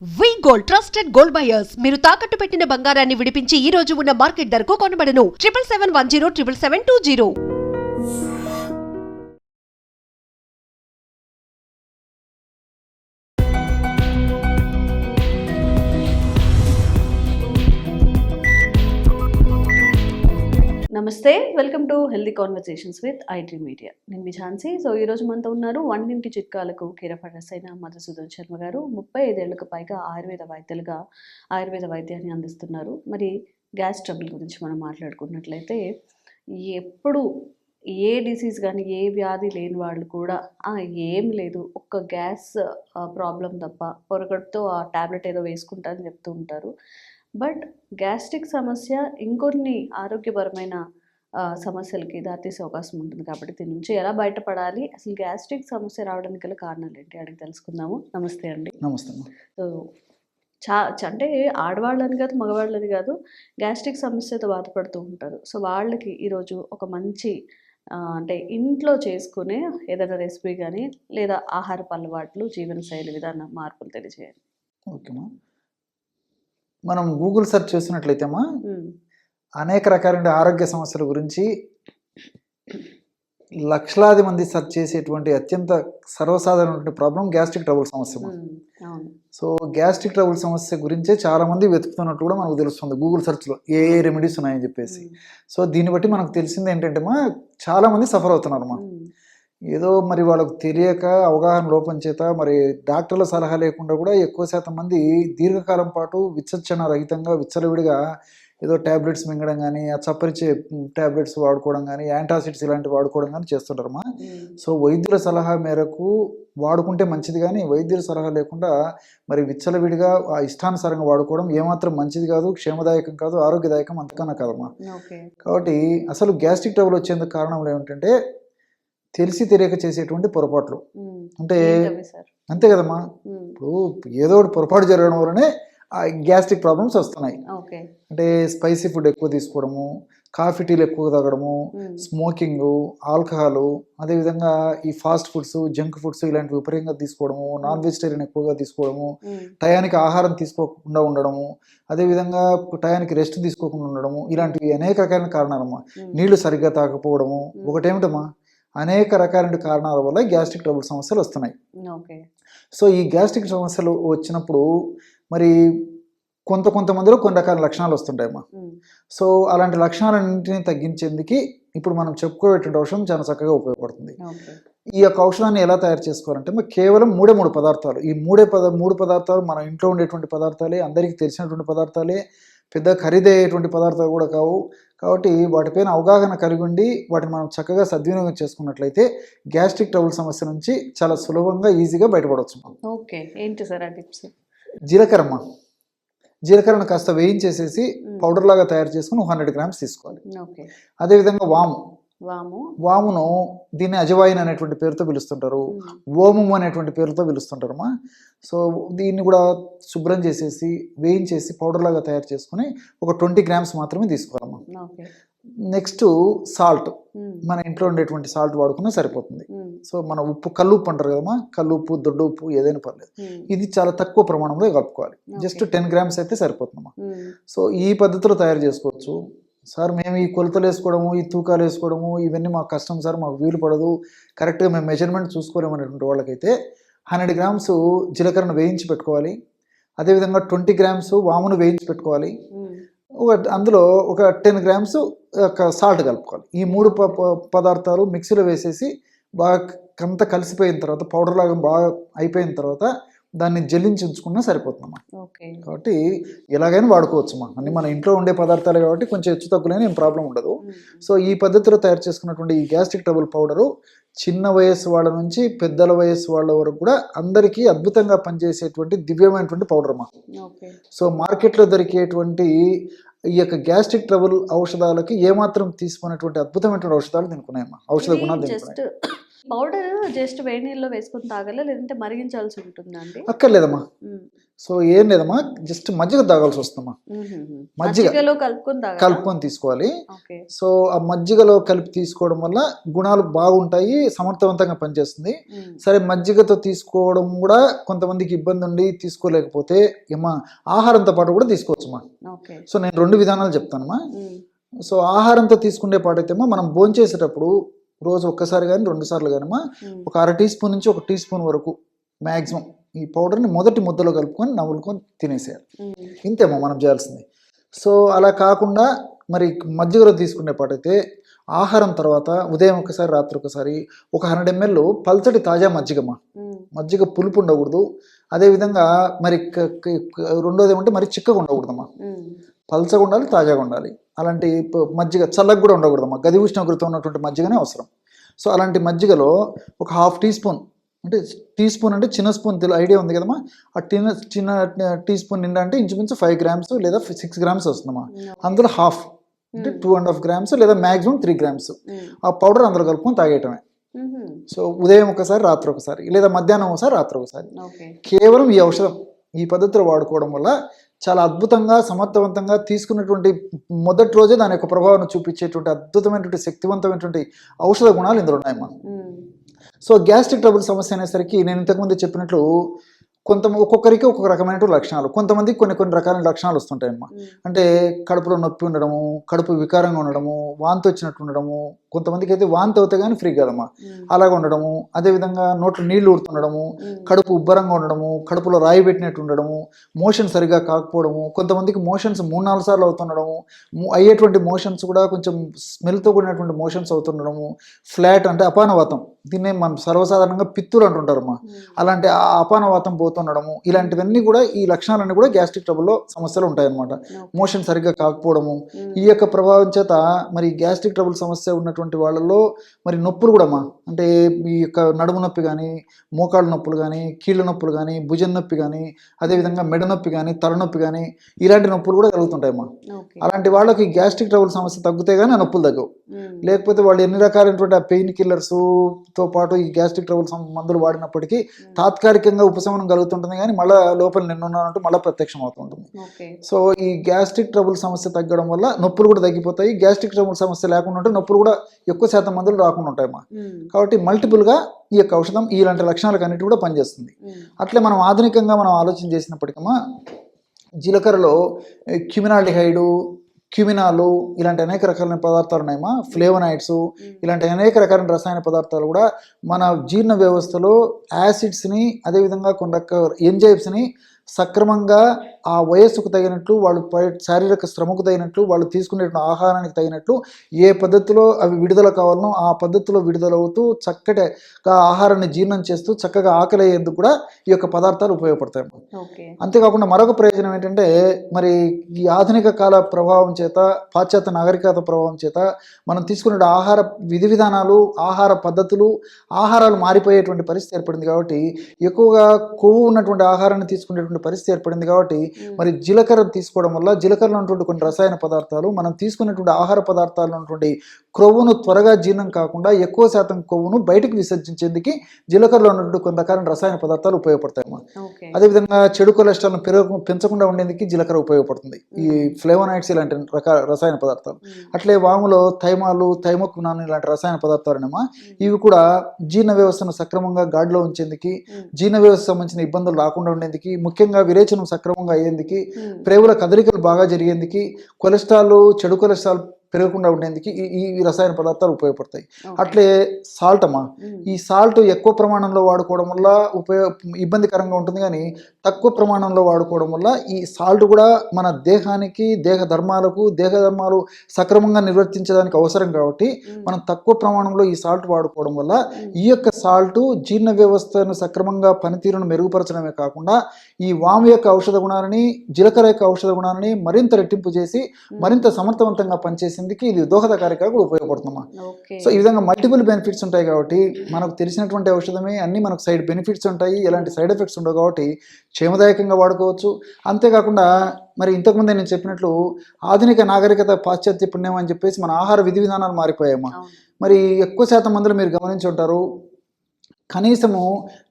వి gold trusted gold buyers మీరు తాకట్టు పెట్టిన బంగారాన్ని విడిపించి ఈ రోజు ఉన్న మార్కెట్ ధరకు కొనబడను 7771077220. నమస్తే, welcome to healthy conversations with IT media. నేను మీ ఝాన్సీ. సో ఈరోజు మనతో ఉన్నారు వంటింటి చిట్కాలకు కీరఫడస్ అయిన మధుసూదన్ శర్మ గారు. 35 ఏళ్లకు పైగా ఆయుర్వేద వైద్యాన్ని అందిస్తున్నారు. మరి గ్యాస్ ట్రబుల్ గురించి మనం మాట్లాడుకున్నట్లయితే ఎప్పుడు ఏ డిసీజ్ కానీ ఏ వ్యాధి లేని వాళ్ళు కూడా ఏం లేదు, ఒక్క గ్యాస్ ప్రాబ్లం తప్ప పొరగడుతో ఆ ట్యాబ్లెట్ ఏదో వేసుకుంటారని చెప్తూ ఉంటారు. బట్ గ్యాస్ట్రిక్ సమస్య ఇంకొన్ని ఆరోగ్యపరమైన సమస్యలకి దారితీసే అవకాశం ఉంటుంది. కాబట్టి దీని నుంచి ఎలా బయటపడాలి, అసలు గ్యాస్ట్రిక్ సమస్య రావడానికి గల కారణాలు ఏంటి అడిగి తెలుసుకుందాము. నమస్తే అండి. నమస్తే. సో అంటే ఆడవాళ్ళని కాదు మగవాళ్ళని కాదు గ్యాస్ట్రిక్ సమస్యతో బాధపడుతూ ఉంటారు. సో వాళ్ళకి ఈరోజు ఒక మంచి అంటే ఇంట్లో చేసుకునే ఏదైనా రెసిపీ కానీ లేదా ఆహారపు అలవాట్లు, జీవనశైలి విధాన మార్పులు తెలియజేయండి. ఓకేమా. మనం గూగుల్ సెర్చ్ చేసినట్లయితేమా అనేక రకాలైన ఆరోగ్య సమస్యల గురించి లక్షలాది మంది సెర్చ్ చేసేటువంటి అత్యంత సర్వసాధారణమైన ప్రాబ్లం గ్యాస్ట్రిక్ ట్రబుల్ సమస్య. సో గ్యాస్ట్రిక్ ట్రబుల్ సమస్య గురించే చాలా మంది వెతుకుతున్నట్టు కూడా మనకు తెలుస్తుంది గూగుల్ సెర్చ్లో ఏ రెమెడీస్ ఉన్నాయని చెప్పేసి. సో దీన్ని బట్టి మనకు తెలిసింది ఏంటంటే చాలా మంది సఫర్ అవుతున్నారు. ఏదో మరి వాళ్ళకు తెలియక అవగాహన లోపం చేత మరి డాక్టర్ల సలహా లేకుండా కూడా ఎక్కువ శాతం మంది దీర్ఘకాలం పాటు విచక్షణ రహితంగా విచ్చలవిడిగా ఏదో ట్యాబ్లెట్స్ మింగడం కానీ, ఆ చప్పరిచే ట్యాబ్లెట్స్ వాడుకోవడం కానీ, యాంటాసిడ్స్ ఇలాంటివి వాడుకోవడం కానీ చేస్తుంటారమ్మా. సో వైద్యుల సలహా మేరకు వాడుకుంటే మంచిది, కానీ వైద్యుల సలహా లేకుండా మరి విచ్చలవిడిగా ఆ ఇష్టానుసారంగా వాడుకోవడం ఏమాత్రం మంచిది కాదు, క్షేమదాయకం కాదు, ఆరోగ్యదాయకం అంతకన్నా కాదమ్మా. కాబట్టి అసలు గ్యాస్ట్రిక్ ట్రబుల్ వచ్చేందుకు కారణం ఏమిటంటే తెలిసి తెలియక చేసేటువంటి పొరపాట్లు. అంటే అంతే కదమ్మా, ఇప్పుడు ఏదో ఒకటి పొరపాటు జరగడం వల్లనే ఆ గ్యాస్ట్రిక్ ప్రాబ్లమ్స్ వస్తున్నాయి. అంటే స్పైసీ ఫుడ్ ఎక్కువ తీసుకోవడము, కాఫీ టీలు ఎక్కువ తాగడము, స్మోకింగ్, ఆల్కహాల్, అదేవిధంగా ఈ ఫాస్ట్ ఫుడ్స్, జంక్ ఫుడ్స్ ఇలాంటివి విపరీతంగా తీసుకోవడము, నాన్ వెజిటేరియన్ ఎక్కువగా తీసుకోవడము, టయానికి ఆహారం తీసుకోకుండా ఉండడము, అదేవిధంగా టయానికి రెస్ట్ తీసుకోకుండా ఉండడము, ఇలాంటివి అనేక రకాలైన కారణాలమ్మా. నీళ్లు సరిగ్గా తాగకపోవడము ఒకటేమిటమ్మా, అనేక రకాలైన కారణాల వల్ల గ్యాస్ట్రిక్ ట్రబుల్ సమస్యలు వస్తున్నాయి. సో ఈ గ్యాస్ట్రిక్ సమస్యలు వచ్చినప్పుడు మరి కొంతమందిలో కొన్ని రకాల లక్షణాలు వస్తుంటాయమ్మా. సో అలాంటి లక్షణాలన్నింటినీ తగ్గించేందుకు ఇప్పుడు మనం చెప్పుకోబెట్టే ఔషధం చాలా చక్కగా ఉపయోగపడుతుంది. ఈ యొక్క ఔషధాన్ని ఎలా తయారు చేసుకోవాలంటే కేవలం మూడు పదార్థాలు. ఈ మూడు పదార్థాలు మన ఇంట్లో ఉండేటువంటి పదార్థాలే, అందరికీ తెలిసినటువంటి పదార్థాలే, పెద్ద ఖరీదయ్యేటువంటి పదార్థాలు కూడా కావు. కాబట్టి వాటిపైన అవగాహన కలిగి ఉండి వాటిని మనం చక్కగా సద్వినియోగం చేసుకున్నట్లయితే గ్యాస్ట్రిక్ ట్రబుల్ సమస్య నుంచి చాలా సులభంగా ఈజీగా బయటపడవచ్చు. ఓకే, ఏంటి సార్ ఆ టిప్స్? జీలకర్రను కాస్త వేయించేసేసి పౌడర్ లాగా తయారు చేసుకుని 100 గ్రామ్స్ తీసుకోవాలి. అదేవిధంగా వామును దీన్ని అజవాయిన్ అనేటువంటి పేరుతో పిలుస్తుంటారు, ఓమము అనేటువంటి పేరుతో పిలుస్తుంటారమ్మా. సో దీన్ని కూడా శుభ్రం చేసేసి వేయించేసి పౌడర్ లాగా తయారు చేసుకుని ఒక 20 గ్రామ్స్ మాత్రమే తీసుకోవాలమ్మా. నెక్స్ట్ సాల్ట్, మన ఇంట్లో ఉండేటువంటి సాల్ట్ వాడుకున్నా సరిపోతుంది. సో మన ఉప్పు, కల్లుప్పు అంటారు కదమ్మా, కల్లుప్పు, దొడ్డు ఉప్పు ఏదైనా పర్లేదు, ఇది చాలా తక్కువ ప్రమాణంలో కలుపుకోవాలి. జస్ట్ 10 గ్రామ్స్ అయితే సరిపోతుందమ్మా. సో ఈ పద్ధతిలో తయారు చేసుకోవచ్చు. సార్ మేము ఈ కొలతలు వేసుకోవడము, ఈ తూకాలు వేసుకోవడము ఇవన్నీ మాకు కష్టం సార్, మాకు వీలు పడదు, కరెక్ట్గా మేము మెజర్మెంట్ చూసుకోలేమనేటువంటి వాళ్ళకైతే 100 గ్రామ్స్ జీలకర్రను వేయించి పెట్టుకోవాలి. అదేవిధంగా 20 గ్రామ్స్ వామును వేయించి పెట్టుకోవాలి. అందులో ఒక 10 గ్రామ్స్ సాల్ట్ కలుపుకోవాలి. ఈ 3 పదార్థాలు మిక్సీలో వేసేసి బాగా అంతా కలిసిపోయిన తర్వాత పౌడర్ లాగా బాగా అయిపోయిన తర్వాత దాన్ని జల్లించి ఉంచుకున్నా సరిపోతుందమ్మా. కాబట్టి ఎలాగైనా వాడుకోవచ్చుమా, అన్ని మన ఇంట్లో ఉండే పదార్థాలు కాబట్టి కొంచెం హెచ్చు తక్కువలేని ఏం ప్రాబ్లం ఉండదు. సో ఈ పద్ధతిలో తయారు చేసుకున్నటువంటి ఈ గ్యాస్ట్రిక్ ట్రబుల్ పౌడరు చిన్న వయస్సు వాళ్ళ నుంచి పెద్దల వయస్సు వాళ్ళ వరకు కూడా అందరికీ అద్భుతంగా పనిచేసేటువంటి దివ్యమైనటువంటి పౌడర్ అమ్మా. సో మార్కెట్లో దొరికేటువంటి ఈ యొక్క గ్యాస్ట్రిక్ ట్రబుల్ ఔషధాలకి ఏమాత్రం తీసుకున్నటువంటి అద్భుతమైనటువంటి ఔషధాలు తినుకున్నాయమ్మా, ఔషధ గుణాలు తినుకున్నాయి. పౌడర్ జస్ట్ వేడి నీళ్ళలో వేసుకొని తాగాలా లేదంటే మరిగించాల్సి ఉంటుందా అండి? అక్కర్లేదమ్మా. ఉమ్. సో ఏం లేదమ్మా, జస్ట్ మజ్జిగ తాగాల్సి వస్తుందమ్మా. మజ్జిగ మజ్జిగలో కలుపుకొని తాగాలా? కలుపుకొని తీసుకోవాలి. ఓకే. సో ఆ మజ్జిగలో కలిపి తీసుకోవడం వల్ల గుణాలు బాగుంటాయి, సమర్థవంతంగా పనిచేస్తుంది. ఉమ్. సరే మజ్జిగతో తీసుకోవడం కూడా కొంతమందికి ఇబ్బంది ఉండి తీసుకోలేకపోతే ఏమా ఆహారంతో పాటు కూడా తీసుకోవచ్చుమా. ఓకే. సో నేను 2 విధానాలు చెప్తానమ్మా. ఉమ్. సో ఆహారంతో తీసుకునే పాటైతేమో మనం భోంచేసేటప్పుడు రోజు ఒక్కసారి కానీ 2 సార్లు కానీమా ఉమ్. ఒక 1/2 టీ స్పూన్ నుంచి 1 టీ స్పూన్ వరకు మ్యాక్సిమం ఈ పౌడర్ని మొదటి ముద్దలో కలుపుకొని నవ్వులుకొని తినేసేయాలి. ఉమ్. ఇంతేమో మనం చేయాల్సింది. సో అలా కాకుండా మరి మజ్జిగలో తీసుకునే పాటైతే ఆహారం తర్వాత ఉదయం ఒకసారి రాత్రి ఒకసారి ఒక 100 ml పల్చటి తాజా మజ్జిగమ్మా. ఉమ్. మజ్జిగ పులుపు ఉండకూడదు. అదేవిధంగా మరి రెండోది ఏమంటే మరి చిక్కగా ఉండకూడదమ్మా. ఉమ్. పల్చగా ఉండాలి, తాజాగా ఉండాలి. అలాంటి మజ్జిగ చల్లగా కూడా ఉండకూడదమ్మా. గది ఉష్ణోగ్రత ఉన్నటువంటి మజ్జిగనే అవసరం. సో అలాంటి మజ్జిగలో ఒక 1/2 టీ స్పూన్, అంటే టీ స్పూన్ అంటే చిన్న స్పూన్ ఐడియా ఉంది కదమ్మా. ఆ చిన్న టీ స్పూన్ నిండా అంటే ఇంచుమించు 5 grams లేదా 6 grams వస్తుందమ్మా. అందులో హాఫ్ అంటే 2.5 grams లేదా మ్యాక్సిమం 3 grams ఆ పౌడర్ అందులో కలుపుకొని తాగేయటమే. సో ఉదయం ఒకసారి రాత్రి ఒకసారి లేదా మధ్యాహ్నం ఒకసారి రాత్రి ఒకసారి. కేవలం ఈ ఔషధం ఈ పద్ధతిలో వాడుకోవడం వల్ల చాలా అద్భుతంగా సమర్థవంతంగా తీసుకున్నటువంటి మొదటి రోజే దాని యొక్క ప్రభావాన్ని చూపించేటువంటి అద్భుతమైనటువంటి శక్తివంతమైనటువంటి ఔషధ గుణాలు ఇందులో ఉన్నాయమ్మా. సో గ్యాస్ట్రిక్ ట్రబుల్ సమస్య అనేసరికి నేను ఇంతకుముందు చెప్పినట్లు ఒక్కొక్కరికి ఒక్కొక్క రకమైనటువంటి లక్షణాలు, కొంతమందికి కొన్ని రకాల లక్షణాలు వస్తుంటాయమ్మా. అంటే కడుపులో నొప్పి ఉండడము, కడుపు వికారంగా ఉండడము, వాంతి వచ్చినట్టు ఉండడము, కొంతమందికి అయితే వాంతి అవుతే కానీ ఫ్రీ కాదమ్మా అలాగ ఉండడము, అదేవిధంగా నోట్లో నీళ్లు ఊరుతుండడము, కడుపు ఉబ్బరంగా ఉండడము, కడుపులో రాయి పెట్టినట్టు ఉండడము, మోషన్ సరిగా కాకపోవడము, కొంతమందికి మోషన్స్ 3-4 సార్లు అవుతుండడము, అయ్యేటువంటి మోషన్స్ కూడా కొంచెం స్మెల్తో కూడినటువంటి మోషన్స్ అవుతుండడము, ఫ్లాట్ అంటే అపానవాతం, దీన్నే మనం సర్వసాధారణంగా పిత్తులు అంటుంటారమ్మా. అలాంటి అపానవాతం పోతుండడము, ఇలాంటివన్నీ కూడా ఈ లక్షణాలన్నీ కూడా గ్యాస్ట్రిక్ ట్రబుల్లో సమస్యలు ఉంటాయన్నమాట. మోషన్ సరిగ్గా కాకపోవడము, ఈ యొక్క ప్రభావం చేత మరి గ్యాస్ట్రిక్ ట్రబుల్ సమస్య ఉన్నటువంటి వాళ్ళలో మరి నొప్పులు కూడా అంటే ఈ యొక్క నడుము నొప్పి కానీ, మోకాళ్ళ నొప్పులు కానీ, కీళ్ళ నొప్పులు కానీ, భుజం నొప్పి కానీ, అదేవిధంగా మెడ నొప్పి కానీ, తలనొప్పి కానీ ఇలాంటి నొప్పులు కూడా కలుగుతుంటాయమ్మా. అలాంటి వాళ్ళకి గ్యాస్ట్రిక్ ట్రబుల్ సమస్య తగ్గితే కానీ ఆ నొప్పులు తగ్గవు. లేకపోతే వాళ్ళు ఎన్ని రకాలైనటువంటి ఆ పెయిన్ కిల్లర్స్తో పాటు ఈ గ్యాస్ట్రిక్ ట్రబుల్ మందులు వాడినప్పటికీ తాత్కాలికంగా ఉపశమనం కలుగుతుంటుంది కానీ మళ్ళీ లోపల నిన్నున్నానంటూ మళ్ళీ ప్రత్యక్షం అవుతుంటుంది. సో ఈ గ్యాస్ట్రిక్ ట్రబుల్ సమస్య తగ్గడం వల్ల నొప్పులు కూడా తగ్గిపోతాయి. గ్యాస్ట్రిక్ ట్రబుల్ సమస్య లేకుండా ఉంటే నొప్పులు కూడా ఎక్కువ శాతం మందులు రాకుండా ఉంటాయమ్మా. కాబట్టి మల్టిపుల్గా ఈ యొక్క ఔషధం ఇలాంటి లక్షణాలకు అన్నిటి కూడా పనిచేస్తుంది. అట్లే మనం ఆధునికంగా మనం ఆలోచన చేసినప్పటికమ్మా జీలకర్రలో క్యూమినాల్డిహైడు, క్యూమినాలు ఇలాంటి అనేక రకాలైన పదార్థాలు ఉన్నాయమ్మా. ఫ్లేవనాయిడ్స్ ఇలాంటి అనేక రకాలైన రసాయన పదార్థాలు కూడా మన జీర్ణ వ్యవస్థలో యాసిడ్స్ని, అదేవిధంగా కొన్ని రకాల ఎంజైమ్స్ని సక్రమంగా ఆ వయస్సుకు తగినట్లు, వాళ్ళు శారీరక శ్రమకు తగినట్లు, వాళ్ళు తీసుకునే ఆహారానికి తగినట్లు ఏ పద్ధతిలో అవి విడుదల కావాలనో ఆ పద్ధతిలో విడుదలవుతూ చక్కటిగా ఆహారాన్ని జీర్ణం చేస్తూ చక్కగా ఆకలి అయ్యేందుకు కూడా ఈ యొక్క పదార్థాలు ఉపయోగపడతాయి. అంతేకాకుండా మరొక ప్రయోజనం ఏంటంటే మరి ఈ ఆధునిక కాల ప్రభావం చేత, పాశ్చాత్య నాగరికత ప్రభావం చేత మనం తీసుకునే ఆహార విధి విధానాలు, ఆహార పద్ధతులు, ఆహారాలు మారిపోయేటువంటి పరిస్థితి ఏర్పడింది. కాబట్టి ఎక్కువగా కొవ్వు ఉన్నటువంటి ఆహారాన్ని తీసుకునేటువంటి పరిస్థితి ఏర్పడింది. కాబట్టి మరి జీలకర్ర తీసుకోవడం వల్ల జీలకర్రలో ఉన్నటువంటి కొన్ని రసాయన పదార్థాలు మనం తీసుకునేటువంటి ఆహార పదార్థాల్లో ఉన్నటువంటి క్రొవ్వును త్వరగా జీర్ణం కాకుండా ఎక్కువ శాతం కొవ్వును బయటకు విసర్జించేందుకు జీలకర్రలో ఉన్నటువంటి కొన్ని రకాల రసాయన పదార్థాలు ఉపయోగపడతాయమ్మా. అదేవిధంగా చెడు కొలెస్ట్రాల్ను పెంచకుండా ఉండేందుకు జీలకర్ర ఉపయోగపడుతుంది. ఈ ఫ్లేవనాయిడ్స్ ఇలాంటి రకాల రసాయన పదార్థాలు. అట్లే వాములో థైమాలు, థైమోక్వినాన్ ఇలాంటి రసాయన పదార్థాలునేమో ఇవి కూడా జీర్ణ వ్యవస్థను సక్రమంగా గాడిలో ఉంచేందుకు, జీర్ణ వ్యవస్థ సంబంధించిన ఇబ్బందులు రాకుండా ఉండేందుకు, ముఖ్యంగా విరేచనం సక్రమంగా అయ్యేందుకు, ప్రేగుల కదలికలు బాగా జరిగేందుకు, కొలెస్ట్రాల్, చెడు కొలెస్ట్రాల్ పెరగకుండా ఉండేందుకు ఈ రసాయన పదార్థాలు ఉపయోగపడతాయి. అట్లే సాల్ట్ అమ్మా, ఈ సాల్ట్ ఎక్కువ ప్రమాణంలో వాడుకోవడం వల్ల ఇబ్బందికరంగా ఉంటుంది, కానీ తక్కువ ప్రమాణంలో వాడుకోవడం వల్ల ఈ సాల్ట్ కూడా మన దేహానికి, దేహ ధర్మాలు సక్రమంగా నిర్వర్తించడానికి అవసరం. కాబట్టి మనం తక్కువ ప్రమాణంలో ఈ సాల్ట్ వాడుకోవడం వల్ల ఈ యొక్క సాల్ట్ జీర్ణ వ్యవస్థను సక్రమంగా పనితీరును మెరుగుపరచడమే కాకుండా ఈ వాము యొక్క ఔషధ గుణాలని, జీలకర్ర యొక్క ఔషధ గుణాలని మరింత రెట్టింపు చేసి మరింత సమర్థవంతంగా పనిచేసేందుకు ఇది దోహదకారిగా కూడా ఉపయోగపడుతుందమ్మా. సో ఈ విధంగా మల్టిపుల్ బెనిఫిట్స్ ఉంటాయి. కాబట్టి మనకు తెలిసినటువంటి ఔషధమే అన్ని మనకు సైడ్ బెనిఫిట్స్ ఉంటాయి, ఎలాంటి సైడ్ ఎఫెక్ట్స్ ఉండవు. కాబట్టి క్షేమదాయకంగా వాడుకోవచ్చు. అంతేకాకుండా మరి ఇంతకుముందే నేను చెప్పినట్లు ఆధునిక నాగరికత, పాశ్చాత్య పుణ్యం అని చెప్పేసి మన ఆహార విధి విధానాలు మారిపోయాయమ్మా. మరి ఎక్కువ శాతం మందులు మీరు గమనించి ఉంటారు, కనీసము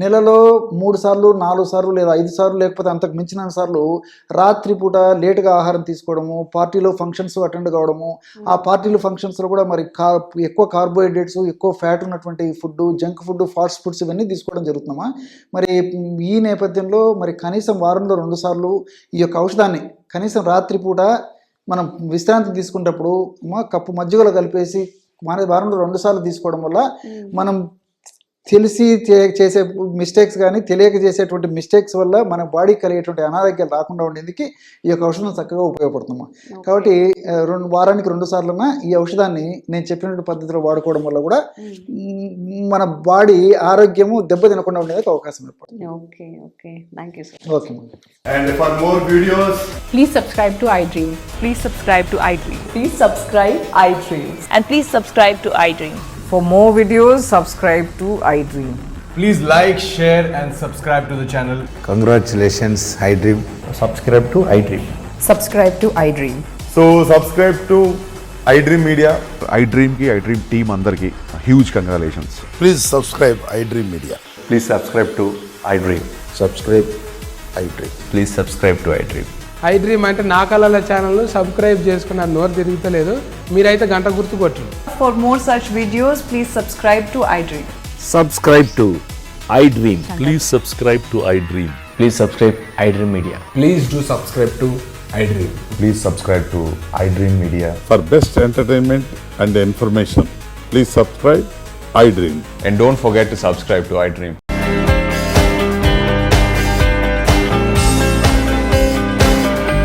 నెలలో 3 సార్లు 4 సార్లు లేదా 5 సార్లు లేకపోతే అంతకు మించిన సార్లు రాత్రిపూట లేటుగా ఆహారం తీసుకోవడము, పార్టీలో ఫంక్షన్స్ అటెండ్ కావడము, ఆ పార్టీలు ఫంక్షన్స్లో కూడా మరి ఎక్కువ కార్బోహైడ్రేట్స్, ఎక్కువ ఫ్యాట్ ఉన్నటువంటి food, junk food, fast foods ఇవన్నీ తీసుకోవడం జరుగుతున్నామా? మరి ఈ నేపథ్యంలో మరి కనీసం వారంలో 2 సార్లు ఈ యొక్క ఔషధాన్ని కనీసం రాత్రిపూట మనం విశ్రాంతి తీసుకునేటప్పుడు కప్పు మజ్జిగలో కలిపేసి వారంలో 2 సార్లు తీసుకోవడం వల్ల మనం తెలిసి చేసే మిస్టేక్స్ కానీ తెలియక చేసేటువంటి మిస్టేక్స్ వల్ల మన బాడీకి కలిగేటువంటి అనారోగ్యాలు రాకుండా ఉండేందుకు ఈ యొక్క ఔషధం చక్కగా ఉపయోగపడుతున్నాం. కాబట్టి వారానికి 2 సార్లున్నా ఈ ఔషధాన్ని నేను చెప్పినటువంటి పద్ధతిలో వాడుకోవడం వల్ల కూడా మన బాడీ ఆరోగ్యము దెబ్బ తినకుండా ఉండేందుకు అవకాశం ఏర్పడుతుంది. Okay okay, thank you sir. Okay. And for more videos, Please subscribe to iDream. Please subscribe to iDream. Please subscribe iDream. And please subscribe to iDream. For more videos, subscribe to iDream. please like, share and subscribe to the channel. Congratulations, iDream. Subscribe to iDream. Subscribe to iDream. So subscribe to iDream Media. iDream की iDream team अंदर की huge congratulations. Please subscribe iDream Media. Please subscribe to iDream. Subscribe iDream. Please subscribe to iDream. iDream అంటే నా కళల channel subscribe చేసుకున్న నోరు తిరుగుతలేదు, మీరైతే గంట గుర్తు కొట్టండి. For more such videos, please subscribe to iDream. Subscribe to iDream. Please subscribe to iDream. Please subscribe iDream Media. Please do subscribe to iDream. Please subscribe to iDream Media. For best entertainment and information, please subscribe iDream. And don't forget to subscribe to iDream.